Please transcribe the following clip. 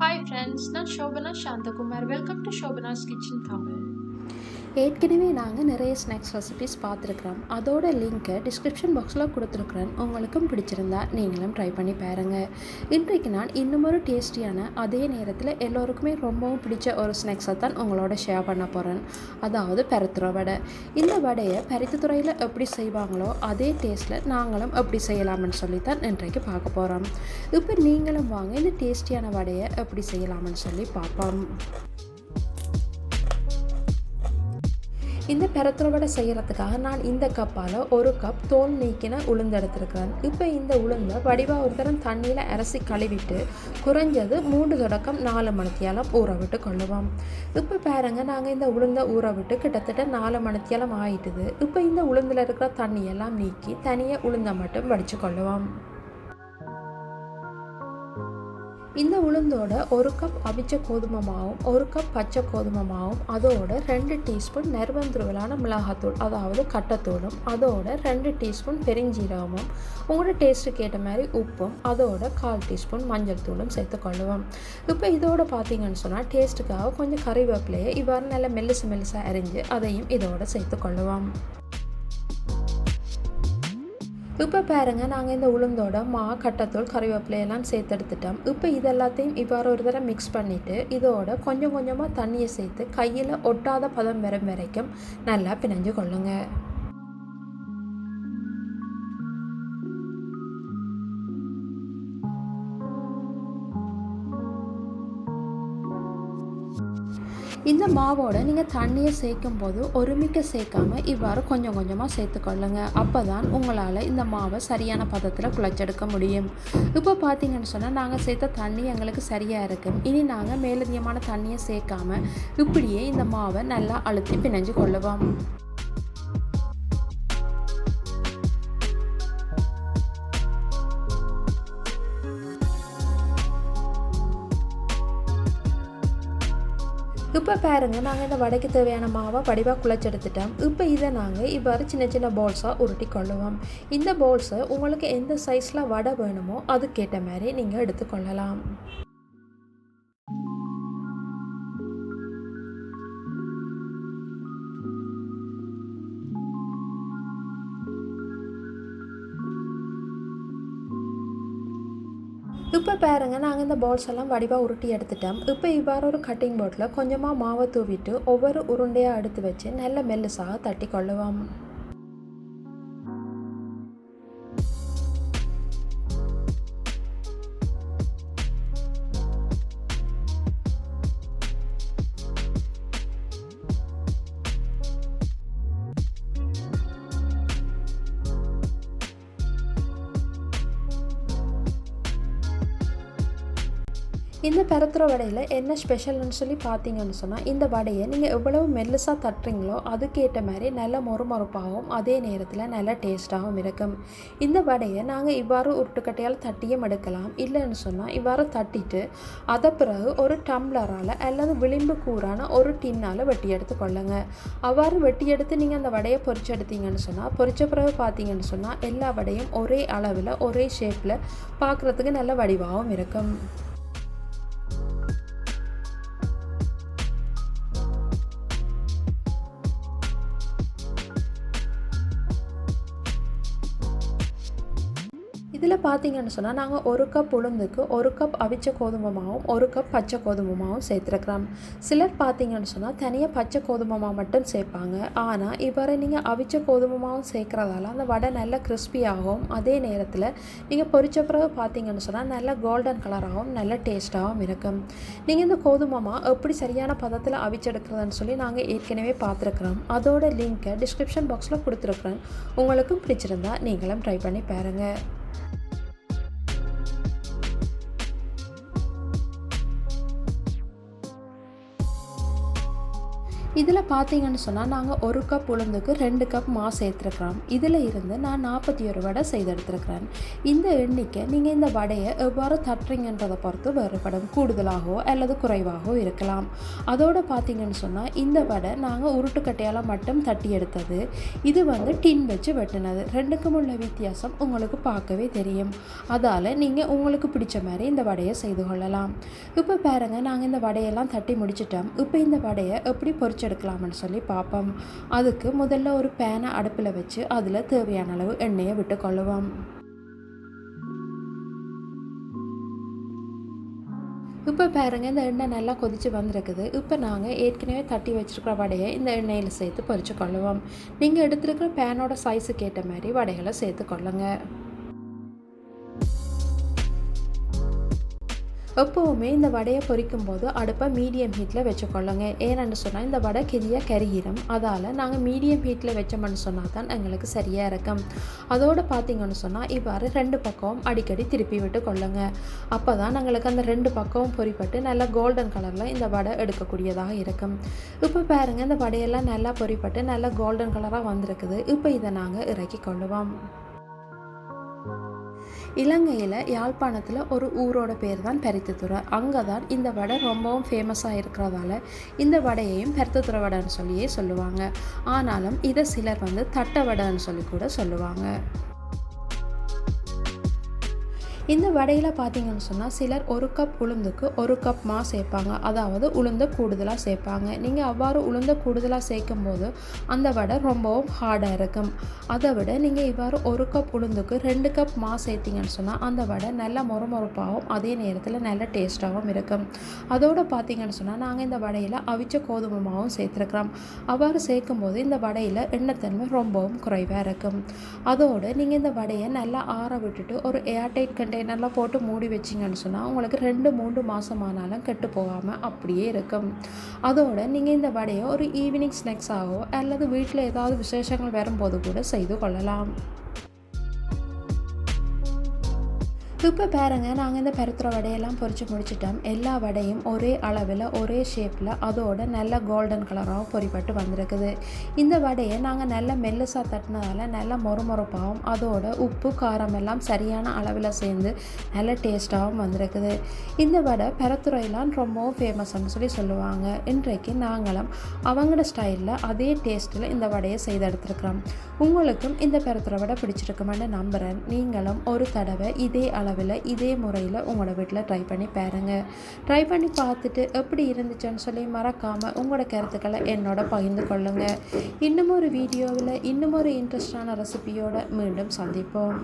Hi friends, நான் Shobana Shantakumar. Welcome to Shobana's Kitchen Tamil. ஏற்கனவே நாங்கள் நிறைய ஸ்நாக்ஸ் ரெசிபிஸ் பார்த்துருக்குறோம். அதோட லிங்க்கை டிஸ்கிரிப்ஷன் பாக்ஸில் கொடுத்துருக்குறேன். உங்களுக்கும் பிடிச்சிருந்தா நீங்களும் ட்ரை பண்ணி பாருங்கள். இன்றைக்கு நான் இன்னும் ஒரு டேஸ்டியான அதே நேரத்தில் எல்லோருக்குமே ரொம்பவும் பிடிச்ச ஒரு ஸ்நாக்ஸை தான் உங்களோட ஷேர் பண்ண போகிறேன். அதாவது பருத்தித்துறை வடை. இந்த வடையை பருத்தித்துறையில் எப்படி செய்வாங்களோ அதே டேஸ்ட்டில் நாங்களும் எப்படி செய்யலாம்னு சொல்லித்தான் இன்றைக்கு பார்க்க போகிறோம். இப்போ நீங்களும் வாங்க இந்த டேஸ்டியான வடையை எப்படி செய்யலாம்னு சொல்லி பார்ப்போம். இந்த பருத்தித்துறை வடை செய்கிறதுக்காக நான் இந்த கப்பால் ஒரு கப் தோல் நீக்கின உளுந்து எடுத்துருக்கிறேன். இப்போ இந்த உளுந்தை வடிவாக ஒரு தரம் தண்ணியில் அரைச்சி கழுவிட்டு குறைஞ்சது 3 தொடக்கம் 4 மணித்தியாலம் ஊற விட்டு கொள்ளுவோம். இப்போ பாருங்கள், நாங்கள் இந்த உளுந்தை ஊற விட்டு கிட்டத்தட்ட 4 மணித்தியாலம் ஆயிட்டுது. இப்போ இந்த உளுந்தில் இருக்கிற தண்ணியெல்லாம் நீக்கி தனியாக உளுந்தை மட்டும் வடித்து கொள்ளுவோம். இந்த உளுந்தோட ஒரு கப் அவிச்ச கோதுமை மாவும் ஒரு கப் பச்சை கோதுமை மாவும் அதோட 2 டீஸ்பூன் நறுவந்துருவலான மிளகாத்தூள் அதாவது கட்டத்தூளும் அதோட 2 டீஸ்பூன் பெருஞ்சீரகமும் உங்களோட டேஸ்ட்டுக்கு ஏற்ற மாதிரி உப்பும் அதோட 1/4 டீஸ்பூன் மஞ்சள் தூளும் சேர்த்துக்கொள்ளுவோம். இப்போ இதோட பார்த்தீங்கன்னு சொன்னால் டேஸ்ட்டுக்காக கொஞ்சம் கறிவேப்பிலையை இவ்வாறு நல்லா மெல்லிசாக அரிஞ்சு அதையும் இதோட சேர்த்துக்கொள்ளுவோம். இப்போ பாருங்கள், நாங்கள் இந்த உளுந்தோட கட்டத்தூள் கறிவேப்பிலையெல்லாம் சேர்த்து எடுத்துட்டோம். இப்போ இதெல்லாத்தையும் இவ்வாறு ஒரு தடவை மிக்ஸ் பண்ணிவிட்டு இதோட கொஞ்சம் கொஞ்சமாக தண்ணியை சேர்த்து கையில் ஒட்டாத பதம் வரும் வரைக்கும் நல்லா பிணைஞ்சு கொள்ளுங்க. இந்த மாவோட நீங்கள் தண்ணியை சேர்க்கும் போது ஒருமிக்க சேர்க்காமல் இவ்வாறு கொஞ்சம் கொஞ்சமாக சேர்த்துக்கொள்ளுங்க. அப்போ தான் உங்களால் இந்த மாவை சரியான பதத்தில் குழைச்செடுக்க முடியும். இப்போ பார்த்தீங்கன்னு சொன்னால் நாங்கள் சேர்த்த தண்ணி எங்களுக்கு சரியாக இருக்கும். இனி நாங்கள் மேலதிகமான தண்ணியை சேர்க்காமல் இப்படியே இந்த மாவை நல்லா அழுத்தி பிணைஞ்சு கொள்ளுவோம். இப்போ பாருங்கள், நாங்கள் இந்த வடைக்கு தேவையான மாவை வடிவாக குழைச்செடுத்துட்டோம். இப்போ இதை நாங்கள் இவ்வாறு சின்ன சின்ன பால்ஸாக உருட்டி கொள்ளுவோம். இந்த பால்ஸை உங்களுக்கு எந்த சைஸில் வடை வேணுமோ அதுக்கேற்ற மாதிரி நீங்கள் எடுத்துக்கொள்ளலாம். இப்போ பாருங்கள், நாங்கள் இந்த பால்ஸ் எல்லாம் வடிவாக உருட்டி எடுத்துட்டோம். இப்போ இவ்வாறு ஒரு கட்டிங் போர்டில் கொஞ்சமாக மாவை தூவிட்டு ஒவ்வொரு உருண்டையாக எடுத்து வச்சு நல்ல மெல்லுசாக தட்டி கொள்ளுவோம். இந்த பருத்தித்துறை வடையில் என்ன ஸ்பெஷல்னு சொல்லி பார்த்தீங்கன்னு சொன்னால், இந்த வடையை நீங்கள் எவ்வளவு மெல்லுசாக தட்டுறீங்களோ அதுக்கேற்ற மாதிரி நல்ல மொறுமொறுப்பாகவும் அதே நேரத்தில் நல்ல டேஸ்ட்டாகவும் இருக்கும். இந்த வடையை நாங்கள் இவ்வாறு உருட்டுக்கட்டையால் தட்டியும் எடுக்கலாம். இல்லைன்னு சொன்னால் இவ்வாறு தட்டிட்டு அதை பிறகு ஒரு டம்ளரால் அல்லது விளிம்பு கூறான ஒரு டின்னால் வெட்டி எடுத்து கொள்ளுங்க. அவ்வாறு வெட்டி எடுத்து நீங்கள் அந்த வடையை பொரிச்சு எடுத்தீங்கன்னு சொன்னால் பொரிச்ச பிறகு பார்த்தீங்கன்னு சொன்னால் எல்லா வடையும் ஒரே அளவில் ஒரே ஷேப்பில் பார்க்குறதுக்கு நல்ல வடிவாகவும் இருக்கும். இதில் பார்த்தீங்கன்னு சொன்னால் நாங்கள் 1 கப் உளுந்துக்கு 1 கப் அவிச்ச கோதுமை மாவும் 1 கப் பச்சை கோதுமை மாவும் சேர்த்துருக்குறோம். சிலர் பார்த்தீங்கன்னு சொன்னால் தனியாக பச்சை கோதுமை மாவு மட்டும் சேர்ப்பாங்க. ஆனால் இவ்வாறு நீங்கள் அவிச்ச கோதுமை மாவும் சேர்க்குறதால அந்த வடை நல்ல கிறிஸ்பியாகவும் அதே நேரத்தில் நீங்கள் பொரிச்ச பிறகு பார்த்தீங்கன்னு சொன்னால் நல்ல கோல்டன் கலராகவும் நல்ல டேஸ்ட்டாகவும் இருக்கும். நீங்கள் இந்த கோதுமை மாவு எப்படி சரியான பதத்தில் அவிச்செடுக்கிறதுன்னு சொல்லி நாங்கள் ஏற்கனவே பார்த்துருக்குறோம். அதோட லிங்க்கை டிஸ்கிரிப்ஷன் பாக்ஸில் கொடுத்துருக்குறேன். உங்களுக்கும் பிடிச்சிருந்தா நீங்களும் ட்ரை பண்ணி பாருங்கள். இதில் பார்த்தீங்கன்னு சொன்னால் நாங்கள் 1 கப் உளுந்துக்கு 2 கப் மாவு சேர்த்துருக்குறோம். இதில் இருந்து நான் 41 வடை செய்தெடுத்துருக்கிறேன். இந்த எண்ணிக்கை நீங்கள் இந்த வடையை எவ்வாறு தட்டுறீங்கன்றதை பொறுத்து வேறுபடும், கூடுதலாகவோ அல்லது குறைவாகவோ இருக்கலாம். அதோடு பார்த்தீங்கன்னு சொன்னால் இந்த வடை நாங்கள் உருட்டுக்கட்டையால் மட்டும் தட்டி எடுத்தது. இது டின் வச்சு வெட்டினது. ரெண்டுக்கும் உள்ள வித்தியாசம் உங்களுக்கு பார்க்கவே தெரியும். அதால் நீங்கள் உங்களுக்கு பிடிச்ச மாதிரி இந்த வடையை செய்து கொள்ளலாம். இப்போ பாருங்கள், நாங்கள் இந்த வடையெல்லாம் தட்டி முடிச்சிட்டோம். இப்போ இந்த வடையை எப்படி பொரிச்செடுக்கலாம்னு சொல்லி பார்ப்போம். அதுக்கு முதல்ல ஒரு பேனை அடுப்பில் வச்சு அதில் தேவையான அளவு எண்ணெயை விட்டு கொள்ளுவோம். இப்போ பாருங்கள், இந்த எண்ணெய் நல்லா கொதித்து வந்திருக்குது. இப்போ நாங்கள் ஏற்கனவே தட்டி வச்சுருக்கிற வடையை இந்த எண்ணெயில் சேர்த்து பொரிச்சு கொள்ளுவோம். நீங்கள் எடுத்துருக்கிற பேனோட சைஸுக்கு ஏற்ற மாதிரி வடைகளை சேர்த்து கொள்ளுங்க. எப்போவுமே இந்த வடையை பொரிக்கும் போது அடுப்பை மீடியம் ஹீட்டில் வச்சுக்கொள்ளுங்க. ஏன்னு சொன்னால் இந்த வடை கெதியாக கருகிரும். அதால் நாங்கள் மீடியம் ஹீட்டில் வச்சோம்னு சொன்னால் தான் எங்களுக்கு சரியாக இருக்கும். அதோடு பார்த்திங்கன்னு சொன்னால் இவ்வாறு 2 பக்கமும் அடிக்கடி திருப்பி விட்டு கொள்ளுங்க. அப்போ தான் எங்களுக்கு அந்த 2 பக்கமும் பொரிப்பட்டு நல்லா கோல்டன் கலரில் இந்த வடை எடுக்கக்கூடியதாக இருக்கும். இப்போ பாருங்கள், இந்த வடையெல்லாம் நல்லா பொரிப்பட்டு நல்லா கோல்டன் கலராக வந்திருக்குது. இப்போ இதை நாங்கள் இறக்கி கொள்ளுவோம். இலங்கையில் யாழ்ப்பாணத்தில் ஒரு ஊரோட பேர் தான் பருத்தித்துறை. அங்கே தான் இந்த வடை ரொம்பவும் ஃபேமஸாக இருக்கிறதால இந்த வடையையும் பருத்தித்துறை வடைன்னு சொல்லியே சொல்லுவாங்க. ஆனாலும் இதை சிலர் தட்டை வடைன்னு சொல்லி கூட சொல்லுவாங்க. இந்த வடையில் பார்த்தீங்கன்னு சொன்னால் சிலர் 1 கப் உளுந்துக்கு 1 கப் மாவு சேர்ப்பாங்க. அதாவது உளுந்தை கூடுதலாக சேர்ப்பாங்க. நீங்கள் அவ்வாறு உளுந்தை கூடுதலாக சேர்க்கும் போது அந்த வடை ரொம்பவும் ஹார்டாக இருக்கும். அதை விட நீங்கள் இவ்வாறு 1 கப் உளுந்துக்கு 2 கப் மாவு சேர்த்திங்கன்னு சொன்னால் அந்த வடை நல்லா மொறுமொறுப்பாகவும் அதே நேரத்தில் நல்ல டேஸ்ட்டாகவும் இருக்கும். அதோடு பார்த்தீங்கன்னு சொன்னால் நாங்கள் இந்த வடையில் அவிச்ச கோதுமை மாவும் சேர்த்துருக்குறோம். அவ்வாறு சேர்க்கும்போது இந்த வடையில் எண்ணெய்த்தன்மை ரொம்பவும் குறைவாக இருக்கும். அதோடு நீங்கள் இந்த வடையை நல்லா ஆற விட்டுட்டு ஒரு ஏர்டைட் கண்டெய்னரில் போட்டு மூடி வச்சிங்கன்னு சொன்னால் உங்களுக்கு 2-3 மாதம் ஆனாலும் கெட்டு போகாமல் அப்படியே இருக்கும். அதோடு நீங்கள் இந்த வடையை ஒரு ஈவினிங் ஸ்நாக்ஸாகவோ அல்லது வீட்டில் ஏதாவது விசேஷங்கள் வரும்போது கூட செய்து கொள்ளலாம். இப்போ பாருங்கள், நாங்கள் இந்த பருத்தித்துறை வடையெல்லாம் பொரித்து முடிச்சிட்டோம். எல்லா வடையும் ஒரே அளவில் ஒரே ஷேப்பில் அதோட நல்ல கோல்டன் கலராகவும் பொரிப்பட்டு வந்திருக்குது. இந்த வடையை நாங்கள் நல்ல மெல்லுசாக தட்டினதால் நல்ல மொறுமொறுப்பாகவும் அதோட உப்பு காரம் எல்லாம் சரியான அளவில் சேர்ந்து நல்ல டேஸ்ட்டாகவும் வந்திருக்குது. இந்த வடை பருத்தித்துறையெல்லாம் ரொம்பவும் ஃபேமஸ்ன்னு சொல்லி சொல்லுவாங்க. இன்றைக்கு நாங்களும் அவங்களோட ஸ்டைலில் அதே டேஸ்ட்டில் இந்த வடையை செய்தெடுத்துருக்குறோம். உங்களுக்கும் இந்த பருத்தித்துறை வடை பிடிச்சிருக்குமென்னு நம்புகிறேன். நீங்களும் ஒரு தடவை இதே அளவில் இதே முறையில் உங்களோட வீட்டில் ட்ரை பண்ணி பாருங்கள். ட்ரை பண்ணி பார்த்துட்டு எப்படி இருந்துச்சுன்னு சொல்லி மறக்காமல் உங்களோட கருத்துக்களை என்னோட பகிர்ந்து கொள்ளுங்கள். இன்னும் ஒரு வீடியோவில் இன்னும் ஒரு இன்ட்ரெஸ்டான ரெசிபியோடு மீண்டும் சந்திப்போம்.